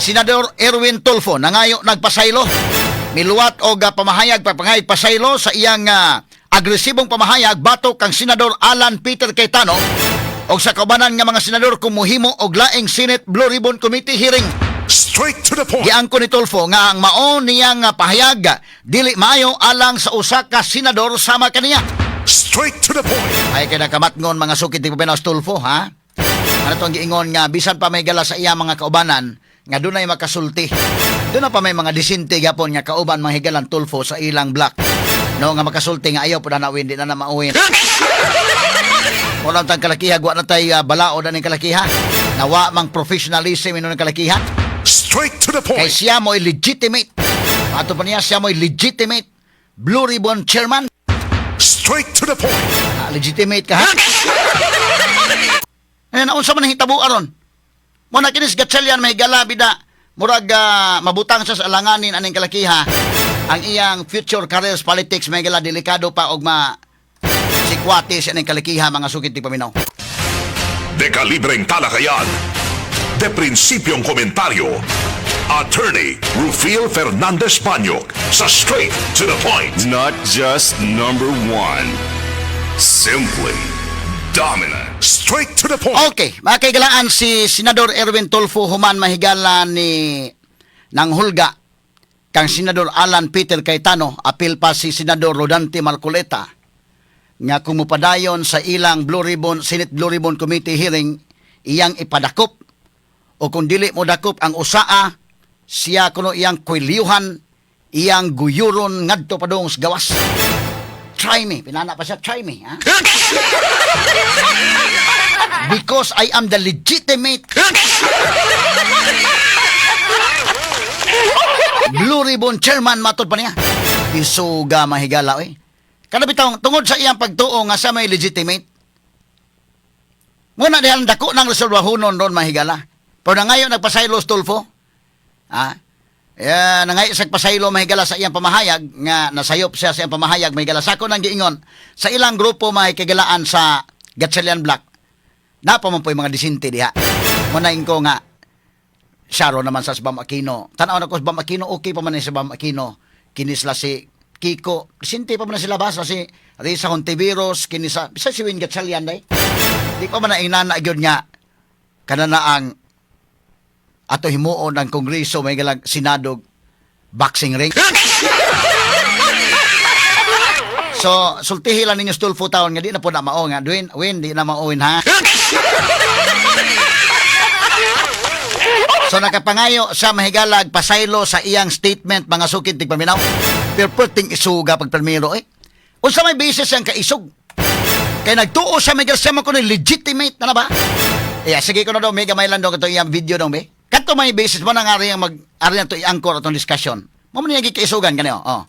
Senador Erwin Tulfo nangayo nagpasaylo miluwat og pamahayag papangayag pasaylo sa iyang agresibong pamahayag batok kang Senador Alan Peter Cayetano og sa kaubanan nga mga senador kumuhimo og laing Senate Blue Ribbon Committee hearing. Straight to the point. Giangko ni Tulfo nga ang mao niyang pahayag dili maayo alang sa usa ka senador sama kaniya. Straight to the point. Ay kaya nakamatngon mga sukit ni Pabinaw Tulfo, ha? Ano itong giingon nga bisan pa may gala sa iya mga kaubanan nga dunay makasulti. Doon na pa may mga disinte gapon nga kauban mga higalan Tulfo sa ilang black. No nga makasulti nga ayaw po na nawin, di na mauwin. Walang tang kalakiha, wa na tayo balao na ng kalakiha. Nawa mang professionalism ino ng kalakiha. Straight to the point. Kay siya mo'y legitimate. Ato pa niya, siya mo'y legitimate Blue Ribbon Chairman. Straight to the point. Legitimate ka, ha? Ayan, naunsa man ang hitabo aron. Muna kinis gatsalyan may galabida. Murag mabutang sa alanganin aning kalakiha. Ang iyang future careers politics may gala delikado pa og sikwate sa aning kalakiha mga sukit ti paminaw. De kalibreng talakayan. De prinsipyong komentaryo. Attorney Rufil Fernandez Banyok sa Straight to the Point. Not just number one. Simply dominant. Straight to the point. Okay, makaigalaan si Senador Erwin Tulfo human mahigala ni nang hulga kang Senador Alan Peter Cayetano, apil pa si Senador Rodante Marcoleta nga kumupadayon sa ilang Senate Blue Ribbon Committee hearing iyang ipadakop o kung dili mo dakop ang usaa siya kuno iyang kwelyuhan iyang guyuron ngadto padung sa gawas. Try me, pinana pa siya, try me, ha? Because I am the legitimate Blue Ribbon Chairman, matod pa niya. Isuga mahigala, eh. Kada bitaw, tungod sa iyang pagtuo nga sa may legitimate, muna dihan dako ng resolbahonon ron mahigala. Pero na ngayon nagpasaylo Tulfo, ha? Nangay sa pasaylo mahigala sa iyang pamahayag nga nasayop siya sa iyang pamahayag mahigala sa ko nang giingon sa ilang grupo mahikigalaan sa Gatchalian Black napa man po yung mga disinte diha munaing ko nga Sharo naman sa Bam Aquino tanaw na ko sa Bam Aquino okay pa man sa Bam Aquino kinisla si Kiko disinte pa man sila basa si Risa Hontiveros kinisa bisa si Win Gatchalian day di pa man na inana gyud nga kanana ang ato himuon ng Kongreso may galang Senado boxing ring. So, sultihi lang ninyo Tulfo taon nga di na po na mao nga. Win, di na mauwin ha. So, nakapangayo sa mahigalag pasaylo sa iyang statement mga sukit tigpaminaw. Pero puting isuga pagpalmiro eh. Unsa may basis ang kaisog. Kaya nagtuo siya may siya mo kuno legitimate na ba? Sige ko na daw mega mailan daw ito iyang video daw be. Kato may basis mo nang ari na to i-anchor atong discussion. Mo man niyagi kaisugan kanyo. Oh.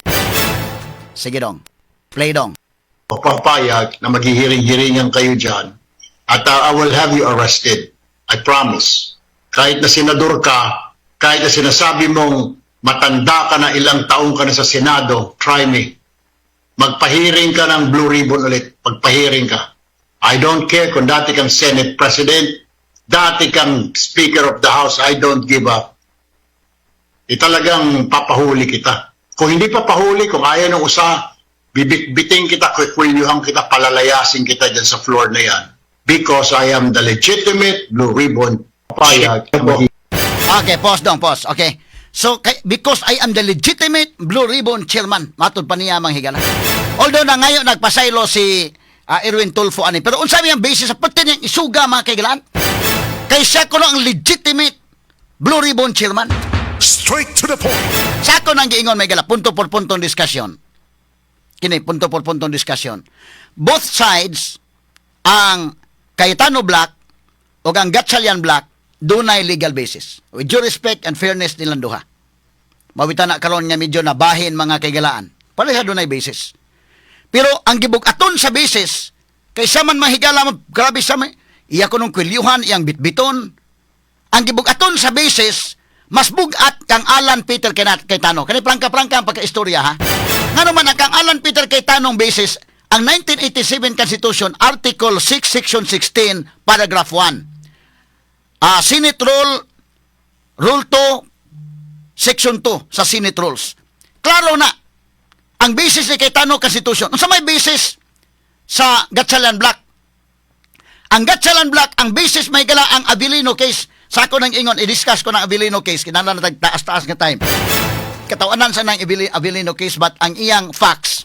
Sige dong. Play dong. Papayag na maghihiring-hiringan kayo dyan at I will have you arrested. I promise. Kahit na senador ka, kahit na sinasabi mong matanda ka na ilang taong ka na sa Senado, try me. Magpahiring ka ng Blue Ribbon ulit. Magpahiring ka. I don't care kung dati kang Senate President, dati kang Speaker of the House, I don't give up. Talagang papahuli kita. Kung hindi papahuli, kung ayaw ng usa, bibitbiting kita, kwikwilihan kita, palalayasin kita dyan sa floor na yan. Because I am the legitimate Blue Ribbon papayag. Okay, pause dong, pause. Okay. So, because I am the legitimate Blue Ribbon Chairman, matod pa niya mang higala. Although na ngayon nagpasaylo si Erwin Tulfo ani, pero unsa ang basis sa pati niyang isuga mga kaigalan? Kay siya ko ang legitimate Blue Ribbon Chairman. Straight to the point. Sa ko nang giingon may gala, punto por puntong diskusyon. Kini, punto por puntong diskusyon. Both sides, ang Cayetano Black o ang Gatchalian Black, dunay legal basis. With due respect and fairness nilang duha. Mawita na karon nga medyo na bahin mga kaigalaan. Pareha dunay basis. Pero ang gibug-aton sa basis, kaysa man mahigala, grabe sa may, iya ko nung kwilyuhan, iyang bitbiton. Ang gibug-aton sa basis, mas bugat kang Alan Peter Cayetano. Kani prangka-prangka ang pagka-istorya ha. Nga naman ang kang Alan Peter Cayetano basis, ang 1987 Constitution, Article 6, Section 16, Paragraph 1. Senate Rule Rule 2, Section 2 sa Senate Rules. Klaro na, ang basis ni Cayetano Constitution. Sa may basis sa Gatchalian Black. Ang Gatchalian Black, ang basis may gala ang Abilino case. Sa ako nang ingon, i-discuss ko ng Abilino case. Kinala na taas-taas nga time. Katawanan sa ng Abilino case, but ang iyang facts,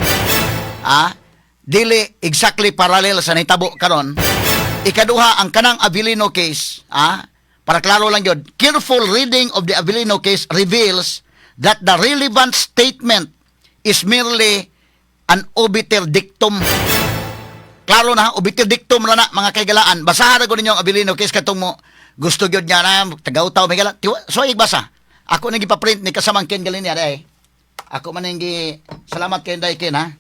dili exactly parallel sa nahitabo karon. Ikaduha, ang kanang Abilino case, para klaro lang yun, careful reading of the Abilino case reveals that the relevant statement is merely an obiter dictum. Klaro na, obiter dictum na na, mga kaigalaan. Basahan ko ninyo ang Abilino case katong mo. Gusto gyud niya na, tagaw-taw, may gala. So, basa. Ako nang ipaprint ni kasamang Ken Galin niya, day. Ako man nang salamat kay day Ken, ha.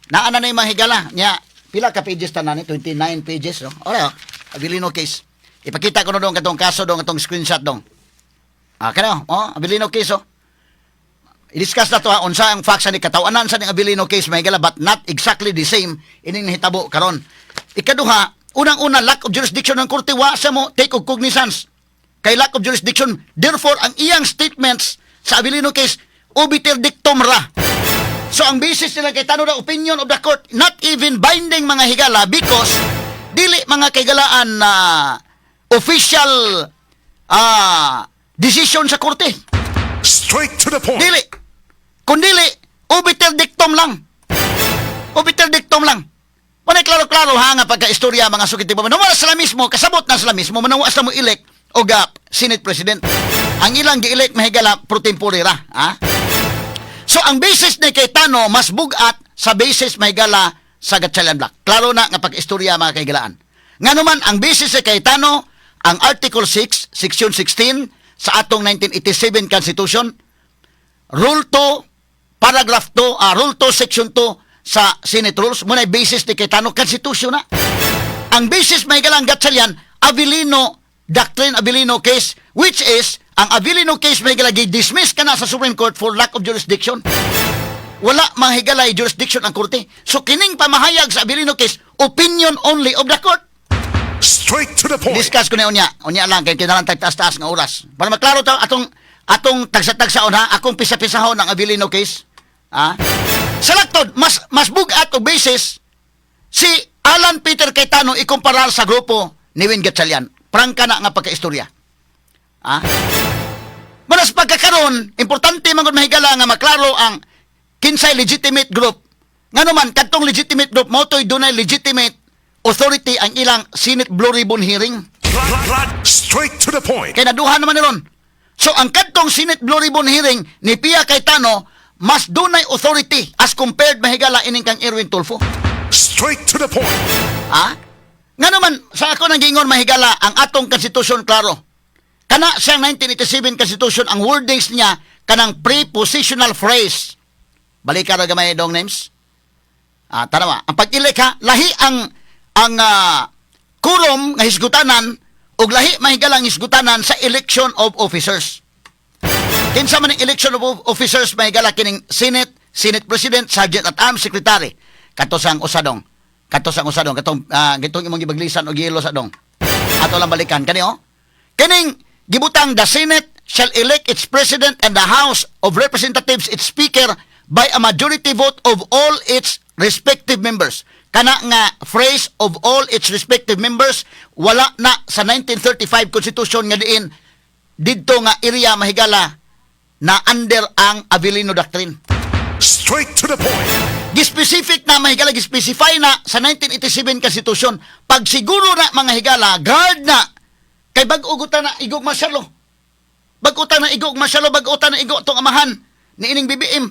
Naana na yung mga higala niya. Pila ka pages ta nani? 29 pages, no? Ora, Abilino case. Ipakita ko na dong katong kaso dong, katong screenshot dong. Kano? Abilino case, oh. I-discuss na to, unsa ang facts ni katawanan sa ning Abilino case may gala, but not exactly the same ining nahitabo karon. Ikaduha, unang-una, lack of jurisdiction ng korte, wa sa mo take of cognizance kay lack of jurisdiction. Therefore, ang iyang statements sa Abilino case obiter dictum ra. So ang basis nila kay tanong na opinion of the court, not even binding mga higala, because dili mga kaigalaan na official decision sa korte. Straight to the point. Dili. Kundili, obiter dictum lang. Obiter dictum lang. Panay klaro-klaro ha nga pagka-istorya mga sukiti pa. Manawa sila mismo, kasabot na sila mismo, manawa sila mo elect o Senate President. Ang ilang gi-elect mahigala pro tempore ra. So ang basis ni Cayetano mas bugat sa basis mahigala sa Gatchalian Black. Klaro na nga pag-istorya mga kaigalaan. Nga naman, ang basis ni Cayetano, ang Article 6, Section 16 sa atong 1987 Constitution, Rule 2, Paragraph 2, Rule 2, Section 2 sa Senate Rules, muna basis ni Cayetano, Constitution na. Ang basis may galang Gatchalian, Abilino Doctrine, Abilino case, which is, ang Abilino case may galang dismiss ka na sa Supreme Court for lack of jurisdiction. Wala mahigalay jurisdiction ang korte. So kining pamahayag sa Abilino case, opinion only of the court. Straight to the point. Discuss ko na unya lang kay kinalang tagtaas-taas nga oras. Para maklaro to atong tagsa-tagsaon akong pisa-pisahon ang Abilino case. Sa laktod, mas bugat o basis si Alan Peter Cayetano ikumparar sa grupo ni Win Gatchalian. Prangka na nga pagkaistorya. Manas pagkakaroon, importante man gud mahigala nga maklaro ang kinsay legitimate group. Ngano man kadtong legitimate group mo toy dunay legitimate authority ang ilang Senate Blue Ribbon hearing. Straight to the point. Kaya naduhan naman niron. So ang kadtong Senate Blue Ribbon hearing ni Pia Cayetano mas dunay authority as compared mahigala ining kang Erwin Tulfo. Straight to the point. Nga naman, sa ako nang gingon mahigala ang atong konstitusyon klaro. Kana siyang 1987 Constitution, ang wordings niya kanang prepositional phrase. Balik ka na gamay dong names. Tanawa, ang pag-elect lahi ang kurom nga hisgutanan ug lahi mahigalang hisgutanan sa election of officers. Kinsa man ang election of officers mahigala kining Senate, Senate President, Sergeant at Arms Secretary. Katong usadong, katong gitong imong gibaglisan og yelo sa dong. Ato lang balikan kani Kining gibutang the Senate shall elect its president and the House of Representatives its speaker by a majority vote of all its respective members. Kana nga phrase of all its respective members wala na sa 1935 Constitution nga diin didto nga area mahigala na under ang Abilino Doctrine. Straight to the point. Gispecific na mahigala, gispecify na sa 1987 Constitution. Pag siguro na mga higala, guard na kay bag-ugutan na igog masyalo. Bag-utan na igog masyalo, bag-utan na igog tong amahan ni ining BBM.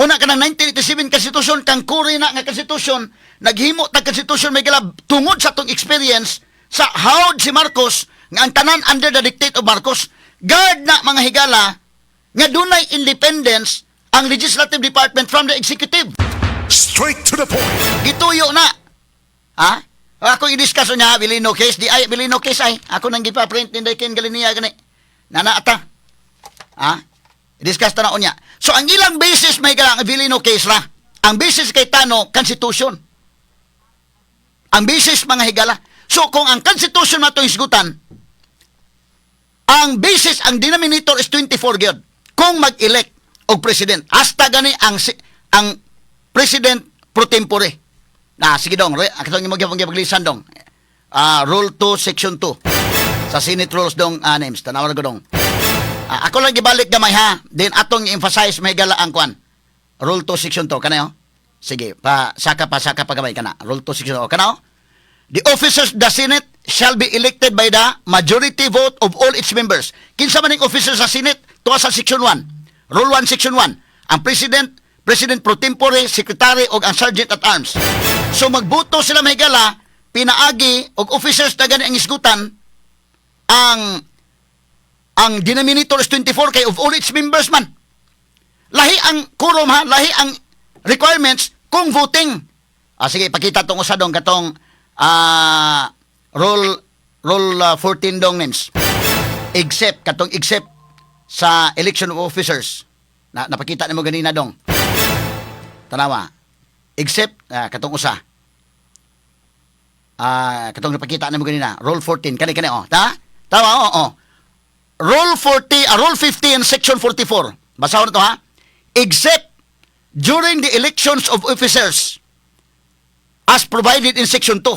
Muna ka ng 1987 Constitution, kang kuri na nga Constitution, naghimo tag Constitution may gala tungod sa tong experience sa howd si Marcos nga ang tanan under the dictate of Marcos. Guard na mga higala nga dunay independence ang legislative department from the executive. Straight to the point. Gituyo na. Ako i-discuss niya Abilino case, di ay Abilino case ay ako nang gipa-print ni Ken Galiniya gani. Nanaata. I-discuss ta na unya. So ang ilang basis may galang Abilino case ra. Ang basis kay Cayetano Constitution. Ang basis mga higala. So kung ang Constitution na to hisgutan, ang basis, ang denominator is 24 gyud. Kung mag-elect og president, hasta gani ang president pro tempore. Sige dong, katong imong gipaglisan dong. Rule 2, Section 2. Sa Senate Rules dong, names. Tanawag ko dong. Ako lang gibalik gamay ha. Then atong emphasize may gala ang kwan. Rule 2, Section 2. Kanayo? Sige, saka pa gamay kana. Rule 2, Section 2. Kanayo? The officers of the Senate shall be elected by the majority vote of all its members. Kinsa man ang officers sa Senate, tuwa sa Section 1. Rule 1, Section 1. Ang President pro tempore, Secretary o ang Sergeant at Arms. So magboto sila may gala, pinaagi og officers na gani ang isgutan, ang denominator is 24 kay of all its members man. Lahi ang quorum ha, lahi ang requirements kung voting. Sige, pakita tong usa dong katong rule 14 dong names. Except sa election of officers. Napakita nimo ganina dong. Tanawa. Except katong usa. Katong napakita nimo ganina, rule 14 kani oh. Tawa oo. Rule 15 and section 44. Basahon to ha. Except during the elections of officers as provided in section 2.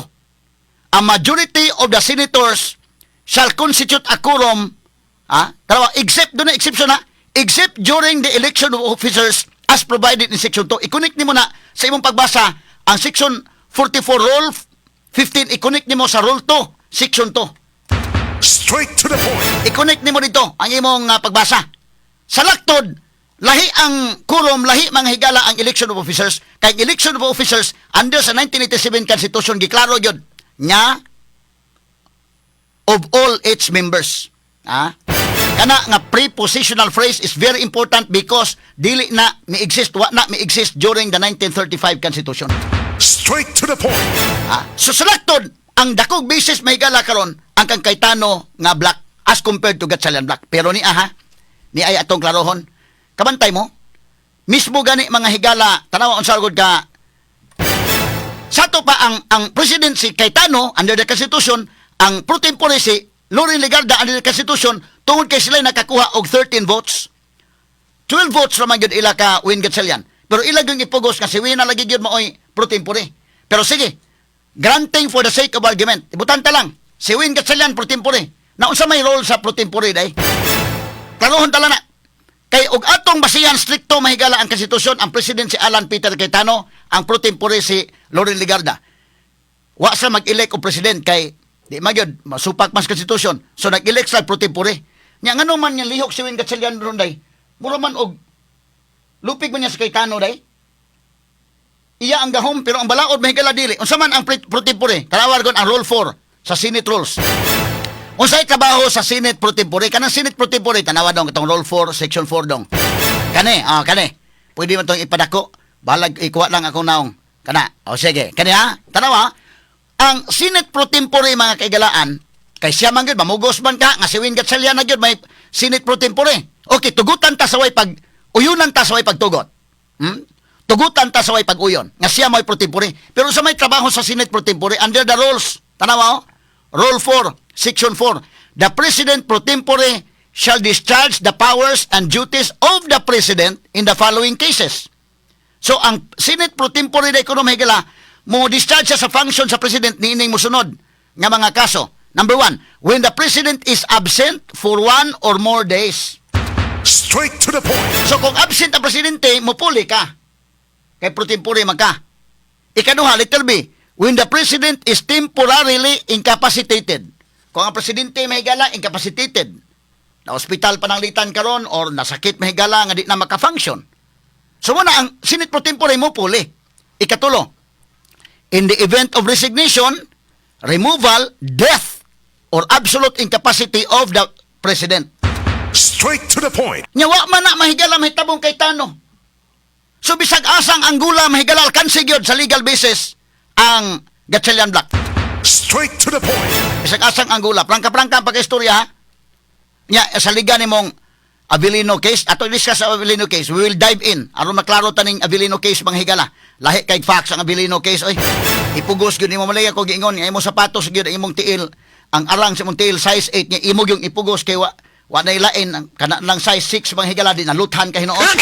A majority of the senators shall constitute a quorum, except, doon na exception ha, except during the election of officers as provided in Section 2. I-connect nimo na sa imong pagbasa ang Section 44 Rule 15, i-connect nimo sa Rule 2, Section 2. Straight to the point. I-connect nimo dito ang imong pagbasa. Sa laktod, lahi ang quorum, lahi mga higala ang election of officers. Kay election of officers, under sa 1987 Constitution, giklaro yun, nya of all its members. Kana nga prepositional phrase is very important because dili na mi-exist, wa na mi-exist during the 1935 Constitution. Straight to the point. So selected, ang dakog basis may gala karon ang kang Cayetano nga black as compared to Gatchalian black. Pero ni ay atong klarohon. Kabantay mo, mismo gani mga higala, tanawa unsa gud ka. Sato pa ang president si Cayetano under the Constitution, ang pro tempore si Loren Legarda under the Constitution, tungod kay sila nakakuha og 13 votes. 12 votes naman yun ila ka Win Gatchalian. Pero ila yung ipugos kasi Win na lagi yun maoy pro tempore. Pero sige, granting for the sake of argument, ibutanta lang, si Win Gatchalian pro tempore. Naunsa may role sa pro tempore day? Klarohon tala na. Kay og atong basihan stricto mahigala ang konstitusyon, ang president si Alan Peter Cayetano, ang pro tempore si Loren Legarda. Wa sa mag-elect og president kay di magyud masupak mas konstitusyon. So nag-elect sa pro tempore. Nya ngano man yang lihok si Win Gatchalian ron day? Mura man og lupig man niya si Cayetano day. Iya ang gahom pero ang balaod mahigala dili. Unsa man ang pro tempore? Tanawag gon ang rule 4 sa Senate Rules. Unsay trabaho sa Senate pro tempore? Kanang Senate pro tempore tanawa dong itong Rule 4, Section 4 dong. Kani. Pwede man tong ipadako. Balag ikuha lang ako naong. Kana. Sige. Kani ha? Tanawa. Ang Senate pro tempore mga kaigalaan, kay siya man gyud mamugos man ka nga si Win Gatchalian na gyud may Senate pro tempore. Okay, tugutan ta sa way pag uyunan ta sa way pagtugot. Tugutan ta sa way pag-uyon. Nga siya may pro tempore. Pero sa may trabaho sa Senate pro tempore under the rules. Tanawa Rule 4, Section 4. The President pro tempore shall discharge the powers and duties of the President in the following cases. So, ang Senate pro tempore na ekonomi higala, mo discharge siya sa function sa President niining musunod nga mga kaso. Number 1, when the President is absent for 1 or more days. Straight to the point. So, kung absent ang Presidente, mupuli ka. Kay pro tempore man ka. Ikaduha, letter B, when the President is temporarily incapacitated. Kung ang Presidente mahigala, incapacitated. Na-hospital pananglitan karon or nasakit mahigala nga di na maka-function. So muna ang Senate pro tempore mo puli. Ikatulo, in the event of resignation, removal, death, or absolute incapacity of the President. Straight to the point. Nyawa man na mahigala mahitabong Cayetano. So bisag asang anggula mahigala alkansi gyud sa legal basis ang Gatchalian Black. Straight to the point. Bisag asang anggula, prangka-prangka ang pag-istorya ha. Nya sa liga nimong Avellino case, ato discuss sa Avellino case, we will dive in aron maklaro taning Avellino case mga higala. Lahi kay facts ang Avellino case oy. Ipugos gyud nimo malaya ko giingon nga imong sapatos gyud imong tiil ang arang sa Montiel size 8 niya imog yung ipugos kay wa nay lain ang kana lang size 6 bang higala din naluthan kay hinuon.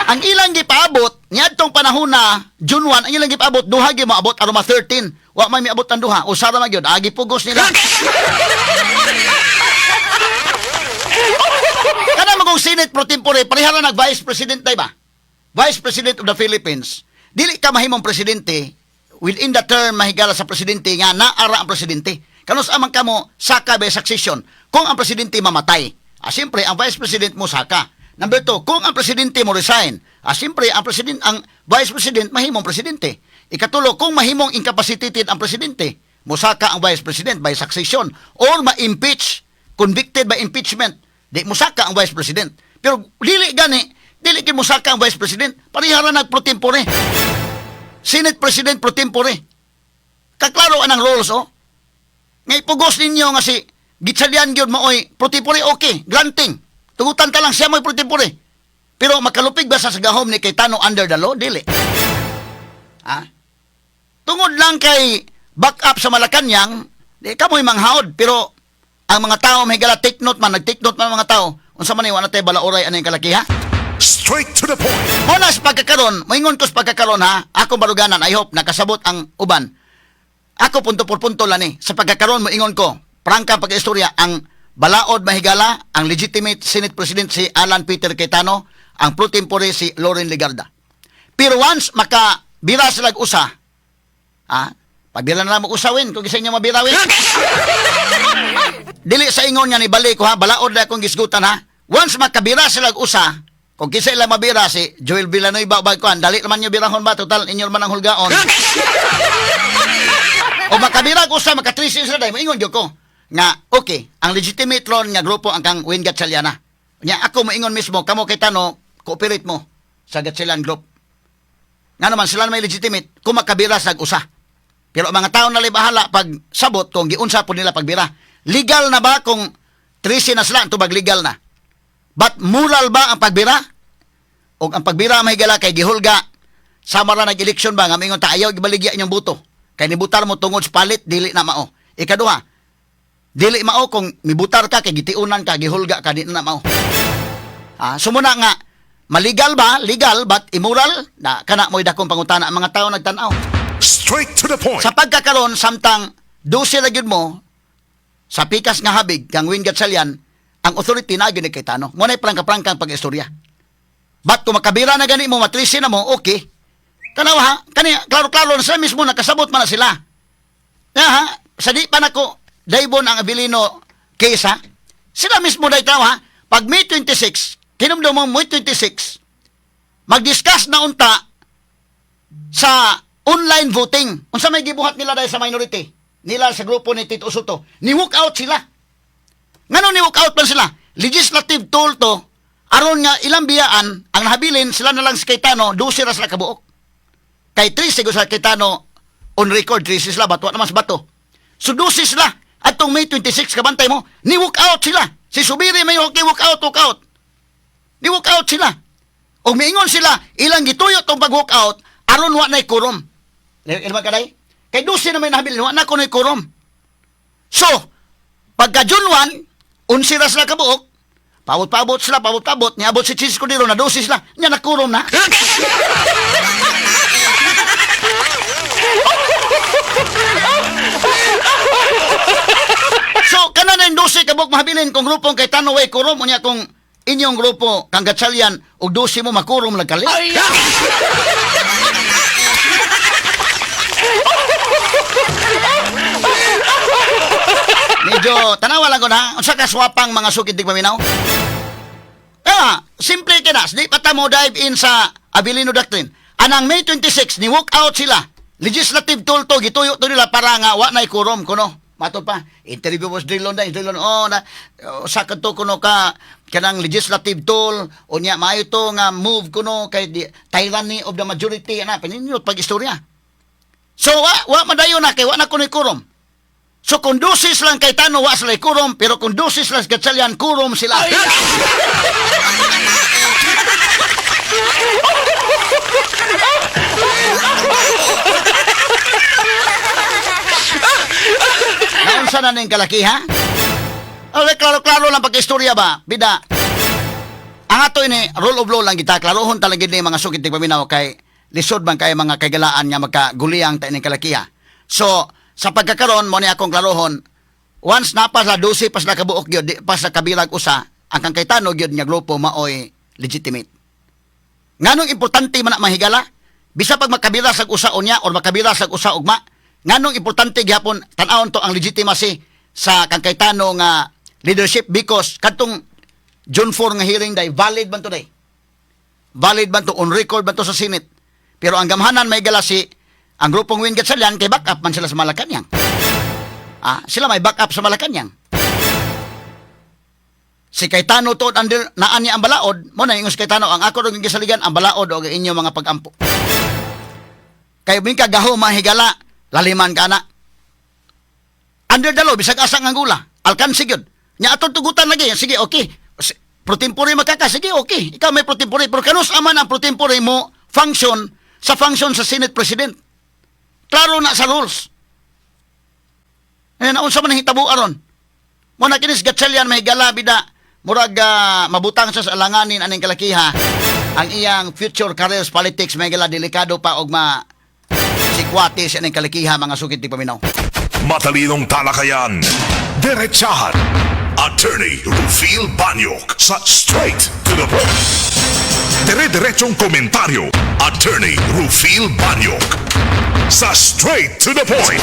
Ang ilang gipaabot niadtong panahon na June 1 ang ilang gipaabot duha gi maabot aroma 13. Wa may miabot ang duha usara man gyud agi pugos nila. Kana magong Senate pro tempore parehara nag Vice President day ba? Vice President of the Philippines. Dili ka mahimong presidente within the term mahigala sa presidente nga naara ang presidente. Kanus amang kamo saka by succession kung ang presidente mamatay. Siyempre ang Vice President mo saka. Number 2, kung ang presidente mo resign, siyempre ang Vice President mahimong presidente. Ikatulo, kung mahimong incapacitated ang presidente, musaka ang Vice President by succession or ma-impeach, convicted by impeachment, di musaka ang Vice President. Pero dili kin musaka ang Vice President, parihara nag pro tempore. Senate President pro tempore. Kaklaro anang roles, oh. Ngay pugos ninyo nga si Gitsalyan gyud maoy pro tempore okay, granting. Tugutan ka lang siya mo'y pro tempore. Pero makalupig ba sa sagahom ni Cayetano under the law? Dili. Tungod lang kay back up sa Malacanang, di ka mo'y manghaod. Pero ang mga tao may gala take note man, nag-take note man ang mga tao. Unsa man iwan natin balaoray ano yung kalakiha? Straight to the point. Muna sa pagkakaroon, maingon ko sa pagkakaroon ha, ako baruganan, I hope nakasabot ang uban. Ako punto por punto lang sa pagkakaroon mo ingon ko, prangka pag-istorya, ang balaod mahigala, ang legitimate Senate President si Alan Peter Cayetano, ang pro tempore si Loren Legarda. Pero once makabira sila usa, pagbira na lang mag-usawin, kung isa inyo mabirawin. Dili sa ingon niya ni balik ko ha, balaod na akong gisgutan ha. Once makabira sila usa, kung kisa ilang mabira si Joel Villanueva bagkuan, dali naman nyo birahon ba, total inyo man ang hulgaon. O makabira ko usa, makatrisi sila dahil, maingon dyo ko, nga, okay, ang legitimate ron nga grupo ang kang Win Gatchaliana. Nga, ako maingon mismo, kamo Cayetano, cooperate mo sa Gatchalian Group. Nga naman, sila na may legitimate, kung makabira sa usa. Pero ang mga tao na bahala pag sabot, kung giunsa po nila pagbira. Legal na ba kung 13 na sila, tubag legal na? But moral ba ang pagbira? O ang pagbira mahigala kay gihulga, sama ra nag-eleksyon ba, nga maingon ta, ayaw gibaligya inyong buto. Kay nibutar mo tungod sa palit, dili na mao. Ikaduha, dili mao kung mibutar ka kay gitiunan ka gihulga ka di na mao. Sumuna nga maligal ba? Legal but immoral? Na kana mo'y dakong pangutana ang mga tao nagtan-aw. Straight to the point. Sa pagkakaroon samtang dose ra gyud mo sa pikas nga habig kang Win Gatchalian, ang authority na gyud ni Cayetano. Mo nay prangka-prangkang pag-istorya. But kung makabira na gani mo, matrisi na mo, okay. Tanaw ha, kani klaro-klaro na sila mismo nakasabot man na sila. Sa di pa nako daybon ang Abilino case ha. Sila mismo dahi tao ha. Pag May 26, kinumdo mo May 26, mag-discuss na unta sa online voting. Unsa may gibuhat nila dahil sa minority? Nila sa grupo ni Tito Soto. Ni-walk out sila. Ngano ni-walk out man sila? Legislative tool to. Aron nga ilang biyaan, ang nahabilin sila na lang si Cayetano, 12 ra sila kabuok. Kay 3 siguro sa Cayetano on record, 3 sila, bato naman sa bato. So 12 sila. At tong May 26, kabantay mo, ni-walk out sila. Si Subiri may walk out. Ni-walk out sila. O miingon sila, ilang gituyo tong pag-walk out, aron wa na'y quorum. Ilma ka day? Kay 12 na may nahabilin, wa na ko na'y quorum. So, pagka June 1, 11 ra sila kabuok, pabot sila, niabot si Chis Cordero na 12 sila, niya na-quorum na. So, kanan na yung 12 kabuk mahabilin kung grupong kay Tanaway Kurom, unya kung inyong grupo kang Gatchalian o 12 mo makurom nagkalit. Medyo tanawa lang ko na, unsa ka swapang mga sukid dig paminaw? Simple kina, di pa ta mo dive in sa Abilino Doctrine. Anang May 26, ni walk out sila. Legislative tool to, gituyo to nila para nga wa na'y quorum kuno. Matod pa, interview was drilon sakad to kuno ka kanang legislative tool, o niya maayo to nga move kuno kay tyranny of the majority, paninyo pag-istorya. So, wa madayo na kay wa na kuno quorum. So, kung dosis lang kay Tano, wa sila quorum, pero kung dosis lang Gatchalian, quorum sila. asa na ning kalakiha? Okay, klaro-klaro lang pagka-istorya ba? Bida. Ang ato ini, rule of law lang kita. Klarohon talaga ni mga sukit paminaw kay lisod man kay mga kagalaan nga magkaguliyang ta ining kalakiha. So, sa pagkakaroon mo ni akong klarohon, once napas la 12 pas la kabuok gyud, pas la kabilag usa, ang kang Cayetano gyud nga grupo maoy legitimate. Nganong importante man na mahigala? Bisa pag makabila sa usa unya or makabila sa usa ugma, nganong importante gyapon tan-awon to ang legitimacy sa kang Cayetano nga leadership because kadtong June 4 nga hearing day valid man to day. Valid man to on record man to sa Senate. Pero ang gamhanan may galasi ang grupong Win Gatchalian kay backup man sila sa Malacañang. Sila may backup sa Malacañang. Si Cayetano to under naan niya ang balaod, mo na yung si Cayetano ang ako ug gisaligan ang balaod og inyo mga pag-ampo. Kay bingka gaho mahigala, laliman ka na. Under the law bisag asa nga gula, alkansi gyud. Nya aton tugutan lagi, sige okay. Pro tempore makaka, sige okay. Ikaw may pro tempore, pero kanus aman ang pro tempore mo function sa Senate President. Klaro na sa rules. Naunsa man hitabo aron. Mo na kinis Gatchalian may gala bida murag mabutang sa alanganin aning kalakiha ang iyang future careers politics may gala delikado pa og sikwati sa aning kalakiha mga sukit ti paminaw. Matalinong talakayan. Diretsahan. Attorney Rufil Banyok sa Straight to the Point. Dire-diretsong komentaryo. Attorney Rufil Banyok sa Straight to the Point.